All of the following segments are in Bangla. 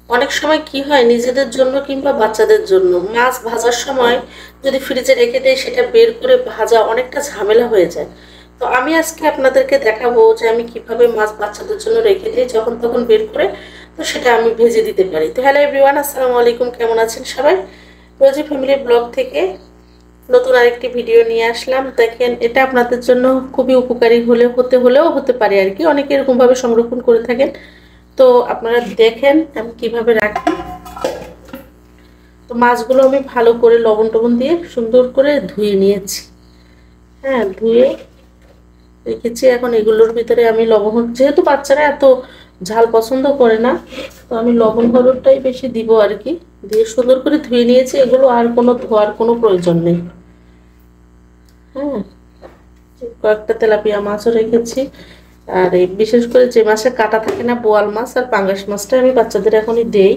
অনেক সময় কি হয় নিজেদের জন্য কিংবা বাচ্চাদের জন্য মাছ ভাজার সময় যদি ফ্রিজে রেখে দেয় সেটা বের করে ভাজা অনেকটা ঝামেলা হয়ে যায়। তো আমি আজকে আপনাদেরকে দেখাবো যে আমি কিভাবে মাছ বাচ্চাদের জন্য রেখে দিই, যখন তখন বের করে তো সেটা আমি ভেজে দিতে পারি। তো হ্যালো এভরিওয়ান, আসসালামু আলাইকুম, কেমন আছেন সবাই? রোজি ফ্যামিলি ব্লগ থেকে নতুন আরেকটি ভিডিও নিয়ে আসলাম। দেখেন, এটা আপনাদের জন্য খুবই উপকারী হলেও হতে পারে আর কি, অনেকে এরকমভাবে সংরক্ষণ করে থাকেন। তো আপনারা দেখেন আমি কিভাবে রাখি। তো মাছগুলো আমি ভালো করে লবণ টবণ দিয়ে সুন্দর করে ধুয়ে নিয়েছি। হ্যাঁ, ধুয়ে রেখেছি। এখন এগুলোর ভিতরে আমি লবণ, যেহেতু বাচ্চারা এত ঝাল পছন্দ করে না, তো আমি লবণ হলুদটাই বেশি দিব আর কি। দিয়ে সুন্দর করে ধুয়ে নিয়েছি। এগুলো আর কোনো ধোয়ার কোনো প্রয়োজন নেই। হ্যাঁ, কয়েকটা তেলাপিয়া মাছও রেখেছি। আর এই বিশেষ করে যে মাছে কাটা থাকে না, বোয়াল মাছ আর পাঙ্গাস মাছটা আমি বাচ্চাদের এখনই দেই।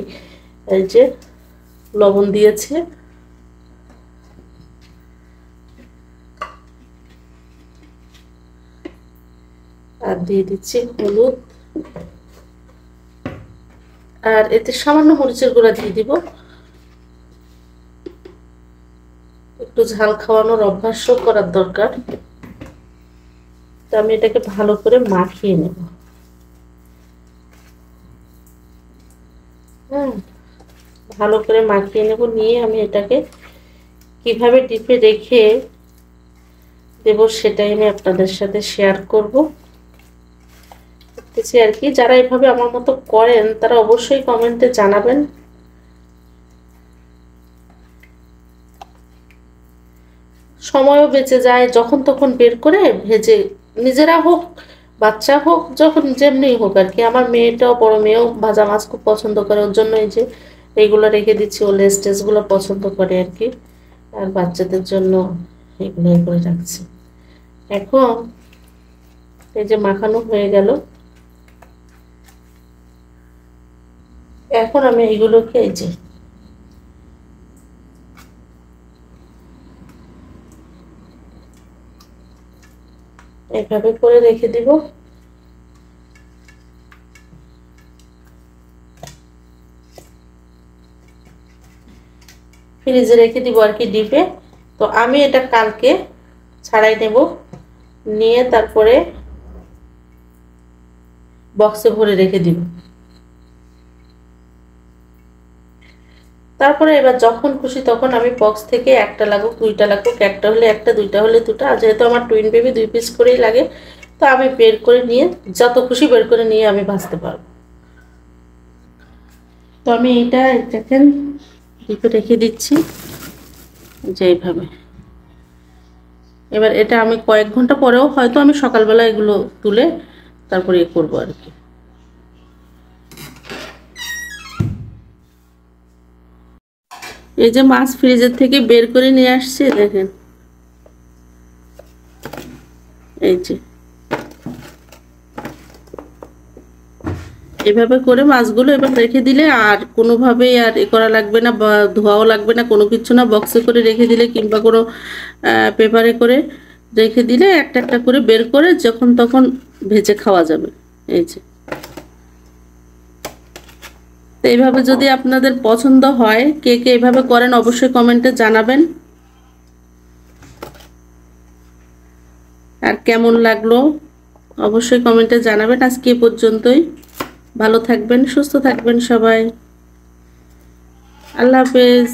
এই যে লবণ দিয়েছে, আর দিয়ে দিচ্ছি হলুদ, আর এতে সামান্য মরিচের গুঁড়া দিয়ে দিব। একটু ঝাল খাওয়ানোর অভ্যাস করার দরকার। তো আমি এটাকে ভালো করে মাখিয়ে নেব। হ্যাঁ, ভালো করে মাখিয়ে নেব। নিয়ে আমি এটাকে কিভাবে ডিপে রেখে দেব সেটাই আমি আপনাদের সাথে শেয়ার করব আর কি। যারা এভাবে আমার মতো করেন তারা অবশ্যই কমেন্টে জানাবেন। সময়ও বেঁচে যায়, যখন তখন বের করে ভেজে, নিজেরা হোক বাচ্চা হোক যখন যেমনি হোক আর কি। আমার মেয়েটাও, বড় মেয়েও ভাজা মাছ খুব পছন্দ করে, ওর জন্য এই যে এইগুলো রেখে দিচ্ছি। ও লেস টেসগুলো পছন্দ করে আর কি, আর বাচ্চাদের জন্য এগুলো করে রাখছি। এখন এই যে মাখানো হয়ে গেল। এখন আমি এইগুলোকে এই যে এইভাবে করে রেখে দিব। ফ্রিজে রেখে দিব আর কি ডিপে। তো আমি এটা কালকে ছাড়াই নেব, নিয়ে তারপরে বক্সে ভরে রেখে দিব। তারপরে এবার যখন খুশি তখন আমি বক্স থেকে একটা লাগুক দুইটা লাগুক, একটা হলে একটা, দুইটা হলে দুটা, আর যেহেতু আমার টুইন বেবি 2 পিস করেই লাগে, তো আমি বের করে নিয়ে যত খুশি বের করে নিয়ে আমি ভাজতে পারবো। তো আমি এইটা দেখেন ডিপে রেখে দিচ্ছি যে এইভাবে। এবার এটা আমি কয়েক ঘন্টা পরেও হয়তো আমি সকালবেলা এগুলো তুলে তারপরে করবো আর কি। এই যে মাছ ফ্রিজের থেকে বের করে নিয়ে আসছে, দেখেন এই যে এভাবে করে মাছগুলো এবার রেখে দিলে আর কোনোভাবেই আর এ করা লাগবে না, বা ধোয়াও লাগবে না, কোনো কিছু না। বক্সে করে রেখে দিলে কিংবা কোনো পেপারে করে রেখে দিলে একটা একটা করে বের করে যখন তখন ভেজে খাওয়া যাবে। এই যে, তো এইভাবে যদি আপনাদের পছন্দ হয়, কে কে এইভাবে করেন অবশ্যই কমেন্টে জানাবেন। আর কেমন লাগলো অবশ্যই কমেন্টে জানাবেন। আজকে এই পর্যন্তই। ভালো থাকবেন, সুস্থ থাকবেন সবাই। আল্লাহ হাফেজ।